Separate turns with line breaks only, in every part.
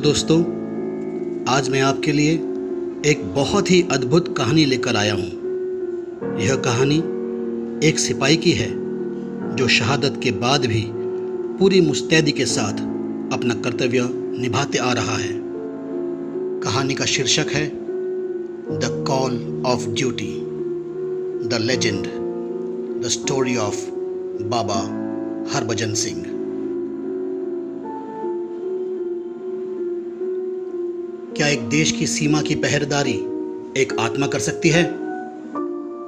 दोस्तों, आज मैं आपके लिए एक बहुत ही अद्भुत कहानी लेकर आया हूँ। यह कहानी एक सिपाही की है जो शहादत के बाद भी पूरी मुस्तैदी के साथ अपना कर्तव्य निभाते आ रहा है। कहानी का शीर्षक है the call of duty, the legend, the story of Baba Harbhajan Singh. क्या एक देश की सीमा की पहरेदारी एक आत्मा कर सकती है?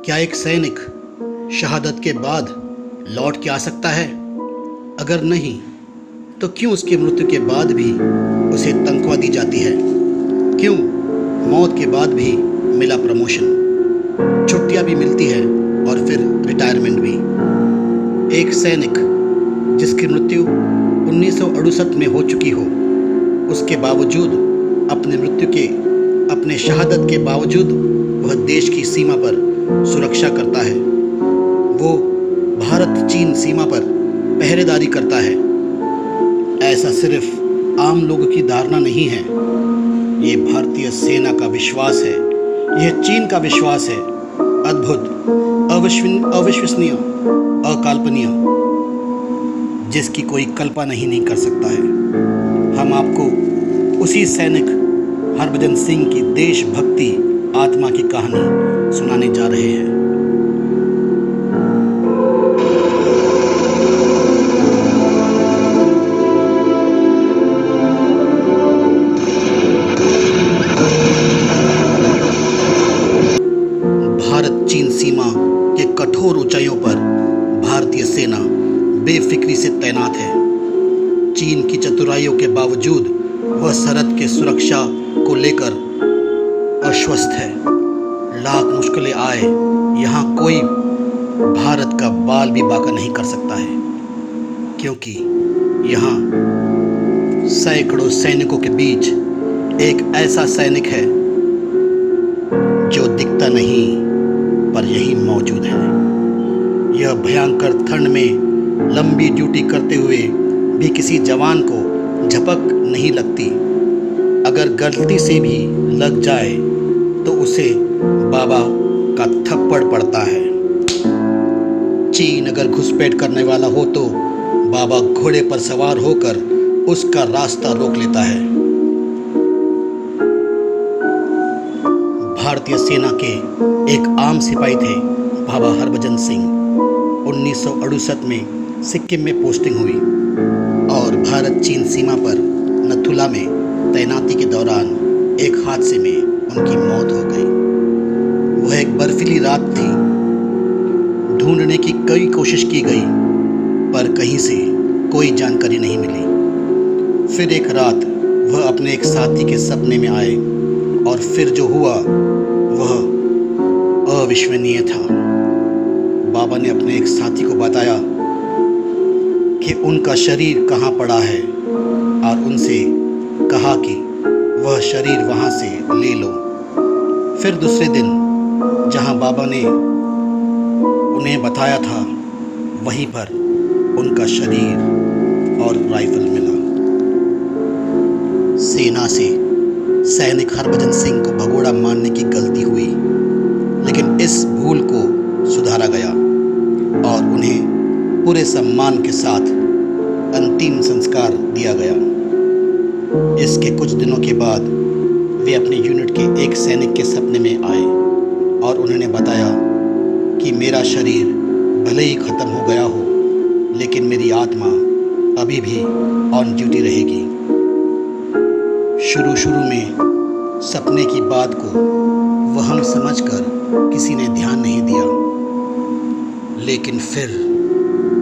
क्या एक सैनिक शहादत के बाद लौट के आ सकता है? अगर नहीं, तो क्यों उसकी मृत्यु के बाद भी उसे तनख्वाह दी जाती है? क्यों मौत के बाद भी मिला प्रमोशन, छुट्टियां भी मिलती है और फिर रिटायरमेंट भी? एक सैनिक जिसकी मृत्यु 1968 में हो चुकी हो, उसके बावजूद अपने शहादत के बावजूद वह देश की सीमा पर सुरक्षा करता है। वो भारत चीन सीमा पर पहरेदारी करता है। ऐसा सिर्फ आम लोगों की धारणा नहीं है, ये भारतीय सेना का विश्वास है, यह चीन का विश्वास है। अद्भुत, अविश्वसनीय, अकाल्पनीय, जिसकी कोई कल्पना ही नहीं कर सकता है। हम आपको उसी सैनिक हरभजन सिंह की देशभक्ति आत्मा की कहानी सुनाने जा रहे हैं। भारत चीन सीमा के कठोर ऊंचाइयों पर भारतीय सेना बेफिक्री से तैनात है। चीन की चतुराइयों के बावजूद वह सरहद के सुरक्षा को लेकर आश्वस्त है। लाख मुश्किलें आए, यहाँ कोई भारत का बाल भी बांका नहीं कर सकता है, क्योंकि यहाँ सैकड़ों सैनिकों के बीच एक ऐसा सैनिक है जो दिखता नहीं पर यही मौजूद है। यह भयंकर ठंड में लंबी ड्यूटी करते हुए भी किसी जवान को झपक नहीं लगती। अगर गलती से भी लग जाए तो उसे बाबा का थप्पड़ पड़ता है। चीन अगर घुसपैठ करने वाला हो तो बाबा घोड़े पर सवार होकर उसका रास्ता रोक लेता है। भारतीय सेना के एक आम सिपाही थे बाबा हरभजन सिंह। 1968 में सिक्किम में पोस्टिंग हुई और भारत चीन सीमा पर नथुला में तैनाती के दौरान एक हादसे में उनकी मौत हो गई। वह एक बर्फीली रात थी। ढूंढने की कई कोशिश की गई पर कहीं से कोई जानकारी नहीं मिली। फिर एक रात वह अपने एक साथी के सपने में आए और फिर जो हुआ वह अविश्वसनीय था। बाबा ने अपने एक साथी को बताया कि उनका शरीर कहाँ पड़ा है और उनसे कहा कि वह शरीर वहाँ से ले लो। फिर दूसरे दिन जहाँ बाबा ने उन्हें बताया था, वहीं पर उनका शरीर और राइफल मिला। सेना से सैनिक हरभजन सिंह को भगोड़ा मारने की गलती हुई, लेकिन इस भूल को सुधारा गया और उन्हें पूरे सम्मान के साथ अंतिम संस्कार दिया गया। इसके कुछ दिनों के बाद वे अपने यूनिट के एक सैनिक के सपने में आए और उन्होंने बताया कि मेरा शरीर भले ही ख़त्म हो गया हो, लेकिन मेरी आत्मा अभी भी ऑन ड्यूटी रहेगी। शुरू में सपने की बात को वहम समझकर किसी ने ध्यान नहीं दिया, लेकिन फिर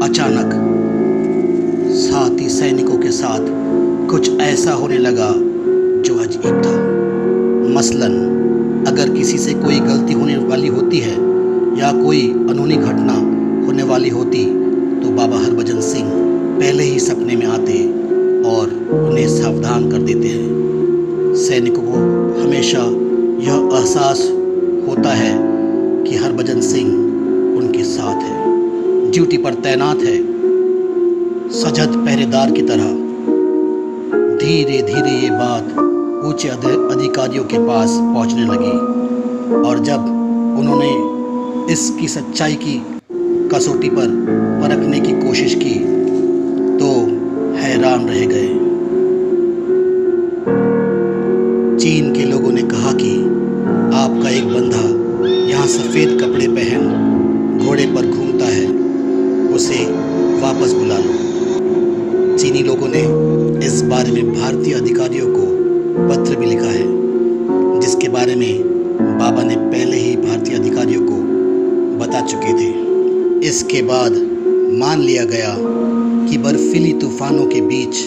अचानक साथी सैनिकों के साथ कुछ ऐसा होने लगा जो अजीब था। मसलन अगर किसी से कोई गलती होने वाली होती है या कोई अनहोनी घटना होने वाली होती तो बाबा हरभजन सिंह पहले ही सपने में आते और उन्हें सावधान कर देते हैं। सैनिकों को हमेशा यह एहसास होता है कि हरभजन सिंह उनके साथ है, ड्यूटी पर तैनात है, सजग पहरेदार की तरह। धीरे धीरे ये बात ऊंचे अधिकारियों के पास पहुंचने लगी और जब उन्होंने इसकी सच्चाई की कसौटी पर परखने की कोशिश की तो हैरान रह गए। चीन के लोगों ने कहा कि आपका एक बंदा यहाँ सफ़ेद कपड़े पहन घोड़े पर घूमता है, उसे वापस बुला लो। चीनी लोगों ने इस बारे में भारतीय अधिकारियों को पत्र भी लिखा है, जिसके बारे में बाबा ने पहले ही भारतीय अधिकारियों को बता चुके थे। इसके बाद मान लिया गया कि बर्फीली तूफानों के बीच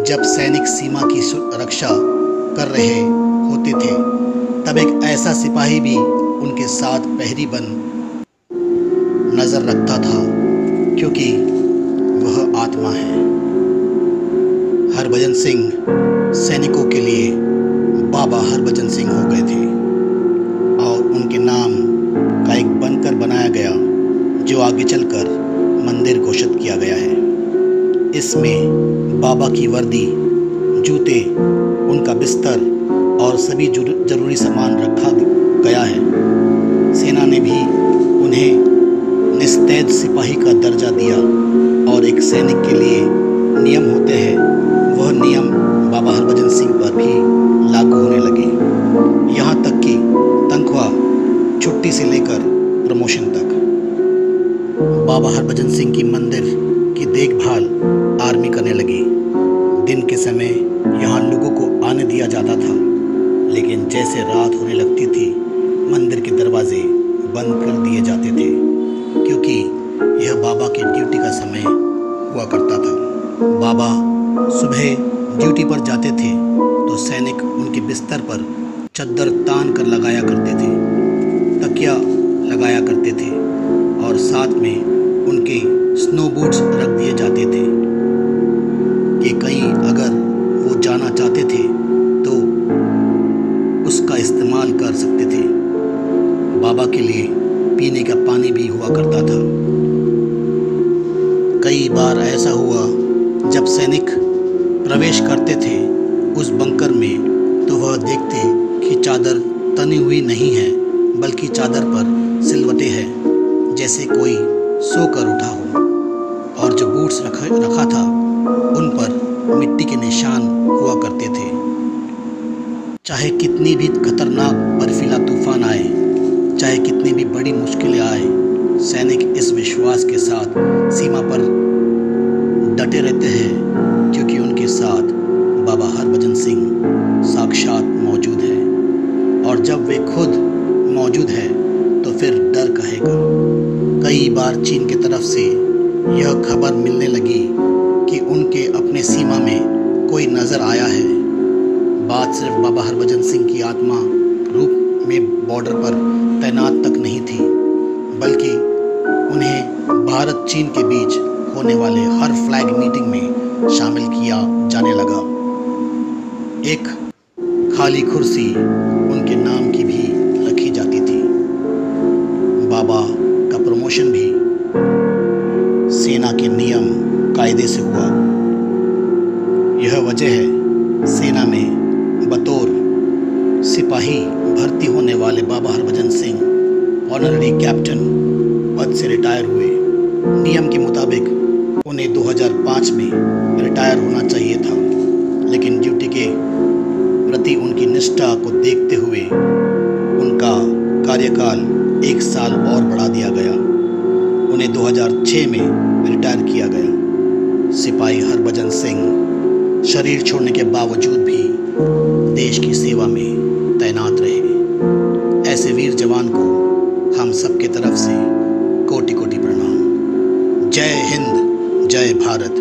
जब सैनिक सीमा की रक्षा कर रहे होते थे तब एक ऐसा सिपाही भी उनके साथ पहरी बन नजर रखता था, क्योंकि वह आत्मा है। हरभजन सिंह सैनिकों के लिए बाबा हरभजन सिंह हो गए थे और उनके नाम का एक बनकर बनाया गया, जो आगे चलकर मंदिर घोषित किया गया है। इसमें बाबा की वर्दी, जूते, उनका बिस्तर और सभी जरूरी सामान रखा गया है। सेना ने भी उन्हें निस्तैद सिपाही का दर्जा दिया और एक सैनिक के लिए नियम होते हैं, वह नियम बाबा हरभजन सिंह पर भी लागू होने लगे, यहाँ तक कि तनख्वाह, छुट्टी से लेकर प्रमोशन तक। बाबा हरभजन सिंह की मंदिर की देखभाल आर्मी करने लगी। दिन के समय यहाँ लोगों को आने दिया जाता था, लेकिन जैसे रात होने लगती थी मंदिर के दरवाजे बंद कर दिए जाते थे, क्योंकि यह बाबा के ड्यूटी का समय हुआ करता था। बाबा सुबह ड्यूटी पर जाते थे तो सैनिक उनके बिस्तर पर चद्दर तान कर लगाया करते थे, तकिया लगाया करते थे और साथ में उनके स्नो बूट्स रख दिए जाते थे कि कहीं अगर वो जाना चाहते थे तो उसका इस्तेमाल कर सकते थे। बाबा के लिए पीने का पानी भी हुआ करता था। कई बार ऐसा हुआ जब सैनिक प्रवेश करते थे उस बंकर में तो वह देखते कि चादर तनी हुई नहीं है, बल्कि चादर पर सिलवटें हैं, जैसे कोई सोकर उठा हो, और जो बूट्स रखा था उन पर मिट्टी के निशान हुआ करते थे। चाहे कितनी भी खतरनाक बर्फीला तूफान आए, चाहे कितनी भी बड़ी मुश्किलें आए, सैनिक इस विश्वास के साथ सीमा पर डटे रहते हैं, क्योंकि उनके साथ बाबा हरभजन सिंह साक्षात मौजूद है, और जब वे खुद मौजूद है तो फिर डर कहेगा। कई बार चीन की तरफ से यह खबर मिलने लगी कि उनके अपने सीमा में कोई नज़र आया है। बात सिर्फ बाबा हरभजन सिंह की आत्मा रूप में बॉर्डर पर तैनात तक नहीं थी, बल्कि उन्हें भारत चीन के बीच होने वाले हर फ्लैग मीटिंग में शामिल किया जाने लगा। एक खाली कुर्सी उनके नाम की भी रखी जाती थी। बाबा का प्रमोशन भी सेना के नियम कायदे से हुआ। यह वजह है सेना में बतौर सिपाही भर्ती होने वाले बाबा हरभजन सिंह ऑनररी कैप्टन पद से रिटायर हुए। नियम के मुताबिक उन्हें 2005 में रिटायर होना चाहिए था, लेकिन ड्यूटी के प्रति उनकी निष्ठा को देखते हुए उनका कार्यकाल 1 साल और बढ़ा दिया गया। उन्हें 2006 में रिटायर किया गया। सिपाही हरभजन सिंह शरीर छोड़ने के बावजूद भी देश की सेवा में तैनात रहे। ऐसे वीर जवान को हम सबके तरफ से कोटि कोटि प्रणाम। जय हिंद, जय भारत।